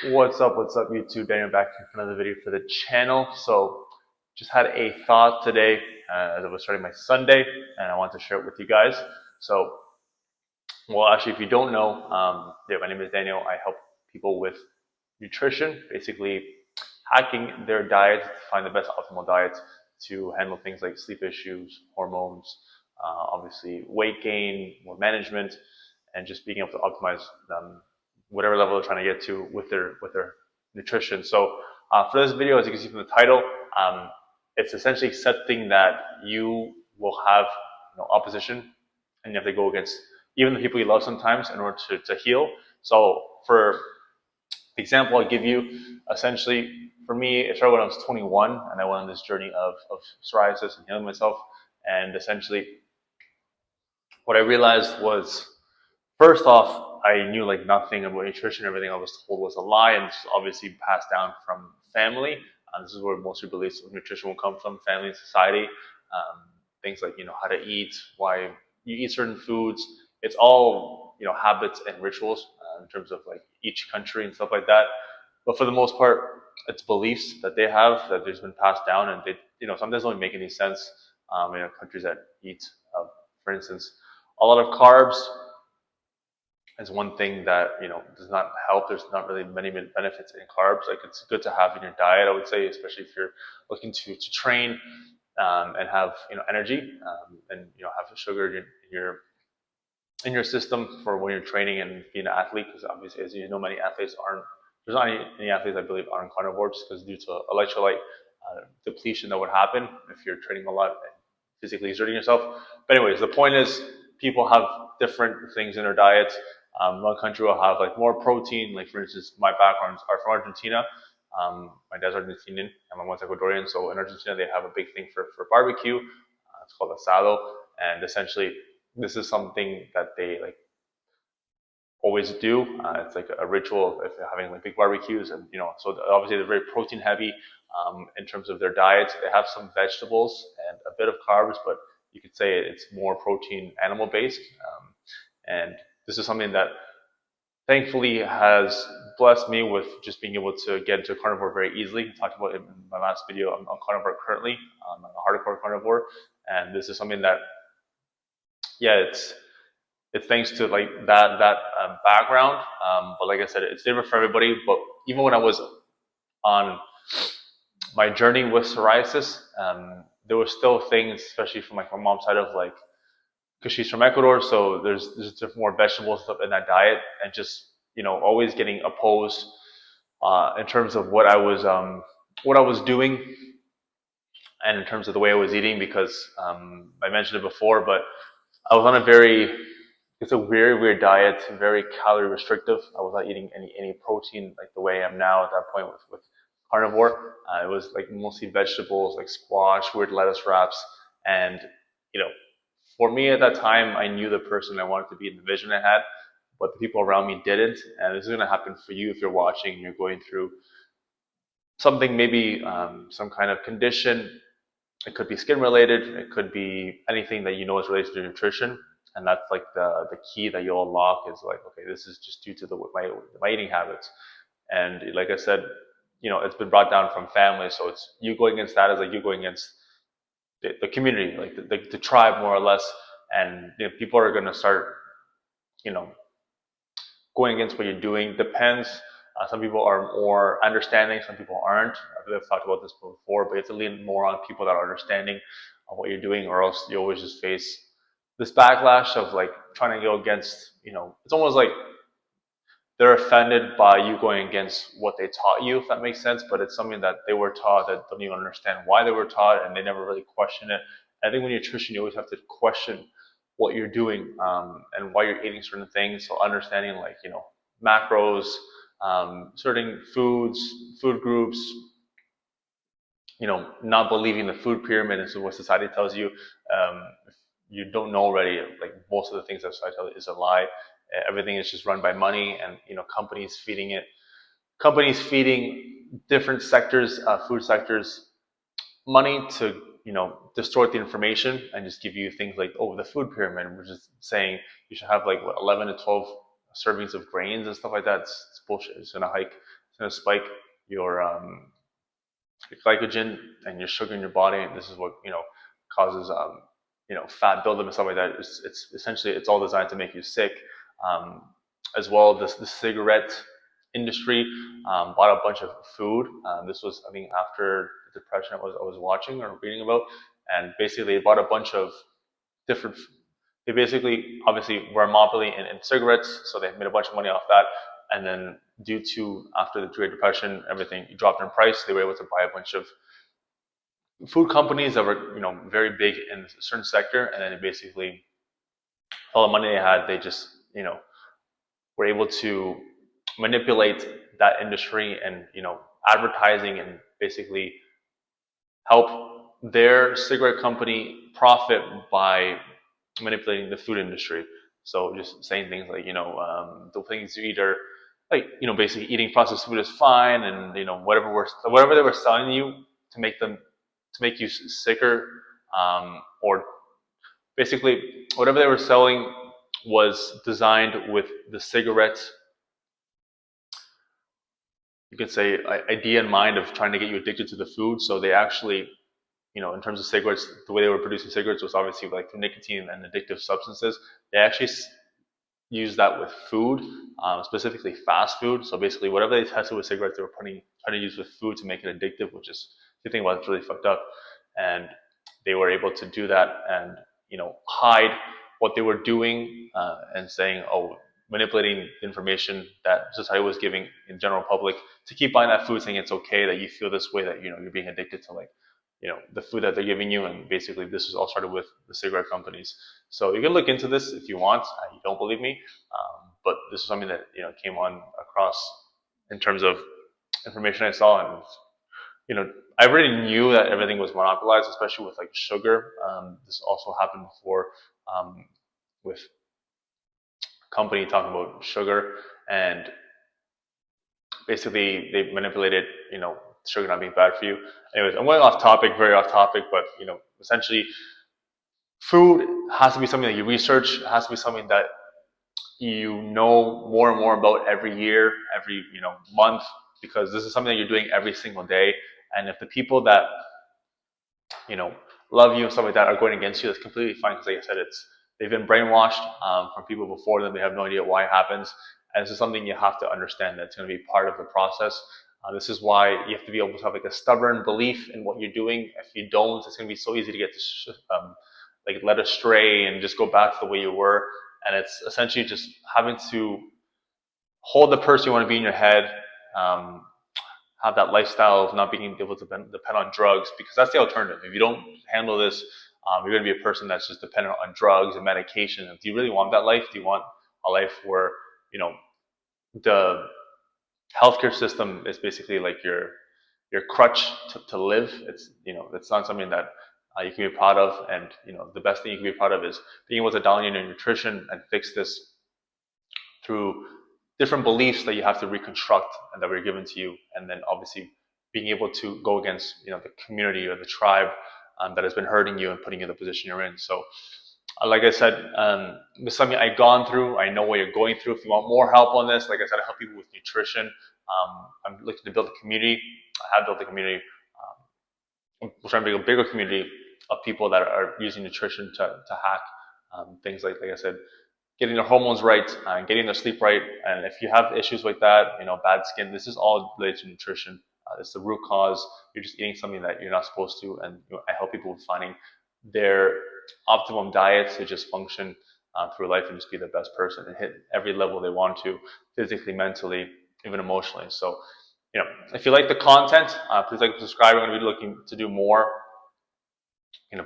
What's up, YouTube? Daniel back here for another video for the channel. So just had a thought today as I was starting my Sunday, and I want to share it with you guys. So, well, actually, if you don't know, my name is Daniel. I help people with nutrition, basically hacking their diet to find the best optimal diet to handle things like sleep issues, hormones, obviously weight gain, more management, and just being able to optimize whatever level they're trying to get to with their nutrition. So for this video, as you can see from the title, it's essentially accepting that you will have opposition, and you have to go against even the people you love sometimes in order to heal. So for example I'll give you, essentially for me, it started when I was 21, and I went on this journey of psoriasis and healing myself. And essentially what I realized was, first off, I knew like nothing about nutrition. Everything I was told was a lie, and this is obviously passed down from family. This is where most of your beliefs of nutrition will come from: family and society. Things like how to eat, why you eat certain foods. It's all habits and rituals in terms of like each country and stuff like that. But for the most part, it's beliefs that they have that there's been passed down, and they sometimes don't make any sense. Countries that eat, for instance, a lot of carbs is one thing that does not help. There's not really many benefits in carbs. Like, it's good to have in your diet, I would say, especially if you're looking to train and have energy, and have sugar in your system for when you're training and being an athlete. Because obviously, as you know, many athletes aren't. There's not any athletes, I believe, aren't carnivores, because due to electrolyte depletion that would happen if you're training a lot and physically exerting yourself. But anyways, the point is, people have different things in their diets. One country will have like more protein. Like, for instance, my backgrounds are from Argentina. My dad's Argentinian and my mom's Ecuadorian. So in Argentina, they have a big thing for barbecue. It's called asado, and essentially, this is something that they like always do. It's like a ritual if they're having like big barbecues, and so obviously they're very protein heavy in terms of their diets. They have some vegetables and a bit of carbs, but you could say it's more protein animal based. And this is something that thankfully has blessed me with just being able to get into carnivore very easily. I talked about it in my last video. I'm on carnivore currently. I'm a hardcore carnivore, and this is something that, yeah, it's thanks to like that background. But like I said, it's different for everybody. But even when I was on my journey with psoriasis, there were still things, especially from like my mom's side, of like, because she's from Ecuador, so there's different more vegetables stuff in that diet, and just always getting opposed in terms of what I was doing, and in terms of the way I was eating, because I mentioned it before, but I was on it's a very weird diet, very calorie restrictive. I was not eating any protein like the way I am now at that point with carnivore. It was like mostly vegetables, like squash, weird lettuce wraps, and you know, for me at that time, I knew the person I wanted to be and the vision I had, but the people around me didn't. And this is going to happen for you if you're watching and you're going through something, maybe some kind of condition. It could be skin related. It could be anything that is related to nutrition. And that's like the key that you'll unlock is like, okay, this is just due to my eating habits. And like I said, it's been brought down from family. So it's you going against that is like you going against the community, like the tribe, more or less. And people are going to start, going against what you're doing. Depends. Some people are more understanding, some people aren't. I've talked about this before, but you have to lean more on people that are understanding of what you're doing, or else you always just face this backlash of like trying to go against, it's almost like they're offended by you going against what they taught you, if that makes sense. But it's something that they were taught that don't even understand why they were taught, and they never really question it. And I think when you're nutrition, you always have to question what you're doing, and why you're eating certain things. So understanding like, macros, certain foods, food groups, not believing the food pyramid is what society tells you. If you don't know already, like most of the things that society tells you is a lie. Everything is just run by money, and companies feeding different sectors, food sectors, money to distort the information and just give you things like, oh, the food pyramid, which is saying you should have like 11 to 12 servings of grains and stuff like that. It's bullshit. It's It's going to spike your glycogen and your sugar in your body, and this is what causes fat buildup and stuff like that. It's essentially it's all designed to make you sick. Um, as well, the cigarette industry bought a bunch of food. This was, I think, after the depression I was watching or reading about, and basically they bought a bunch of different. They basically obviously were a monopoly in cigarettes, so they made a bunch of money off that. And then due to after the Great Depression, everything dropped in price. They were able to buy a bunch of food companies that were very big in a certain sector, and then basically all the money they had, they just were able to manipulate that industry and advertising and basically help their cigarette company profit by manipulating the food industry. So just saying things like the things you eat are like basically eating processed food is fine, and whatever they were selling you to make you sicker, or basically whatever they were selling was designed with the cigarettes, you could say, idea in mind of trying to get you addicted to the food. So they actually, in terms of cigarettes, the way they were producing cigarettes was obviously like through nicotine and addictive substances. They actually use that with food, specifically fast food. So basically, whatever they tested with cigarettes, they were trying to use with food to make it addictive, which is, if you think about it, it's really fucked up. And they were able to do that and hide what they were doing, and saying, oh, manipulating information that society was giving in general public to keep buying that food, saying it's okay that you feel this way, that you're being addicted to the food that they're giving you. And basically this was all started with the cigarette companies. So you can look into this if you want. You don't believe me, but this is something that came on across in terms of information I saw. And I already knew that everything was monopolized, especially with like sugar. This also happened before, with a company talking about sugar, and basically they manipulated sugar not being bad for you. Anyways, I'm going off topic, very off topic, but essentially, food has to be something that you research. It has to be something that you know more and more about every year, every month, because this is something that you're doing every single day. And if the people that love you and stuff like that are going against you, that's completely fine, because like I said, they've been brainwashed from people before them. They have no idea why it happens, and this is something you have to understand, that it's going to be part of the process. This is why you have to be able to have like a stubborn belief in what you're doing. If you don't, it's going to be so easy to get like led astray and just go back to the way you were. And it's essentially just having to hold the person you want to be in your head, have that lifestyle of not being able to depend on drugs, because that's the alternative. If you don't handle this, you're going to be a person that's just dependent on drugs and medication. Do you really want that life? Do you want a life where the healthcare system is basically like your crutch to live? It's not something that you can be proud of. And the best thing you can be proud of is being able to dial in your nutrition and fix this through different beliefs that you have to reconstruct and that were given to you, and then obviously being able to go against the community or the tribe that has been hurting you and putting you in the position you're in. So like I said, this is something I've gone through. I know what you're going through. If you want more help on this, like I said, I help people with nutrition. I'm looking to build a community. I have built a community. We're trying to build a bigger community of people that are using nutrition to hack things like I said, getting their hormones right, and getting their sleep right. And if you have issues like that, bad skin, this is all related to nutrition. It's the root cause. You're just eating something that you're not supposed to. And I help people with finding their optimum diet to just function through life and just be the best person and hit every level they want to, physically, mentally, even emotionally. So, if you like the content, please like and subscribe. I'm going to be looking to do more,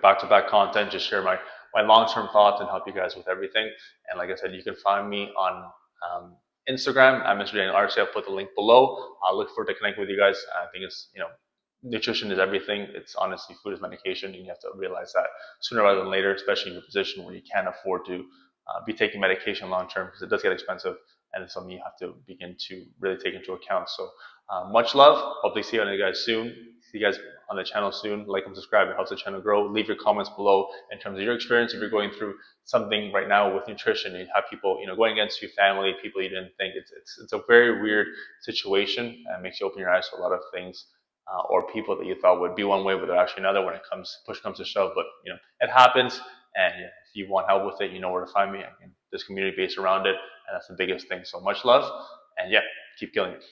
back-to-back content, just share my long-term thoughts and help you guys with everything. And like I said, you can find me on Instagram at Mr. Daniel RC. I'll put the link below. I'll look forward to connecting with you guys. I think it's, nutrition is everything. It's honestly, food is medication, and you have to realize that sooner rather than later, especially in your position where you can't afford to be taking medication long-term, because it does get expensive, and it's something you have to begin to really take into account. So much love. Hopefully see you guys soon. see you guys on the channel soon. Like and subscribe. It helps the channel grow. Leave your comments below in terms of your experience. If you're going through something right now with nutrition, you have people, going against your family, people you didn't think. It's a very weird situation, and it makes you open your eyes to a lot of things. Or people that you thought would be one way, but they're actually another when push comes to shove. But it happens, and if you want help with it, you know where to find me. There's community based around it, and that's the biggest thing. So much love, and yeah, keep killing it.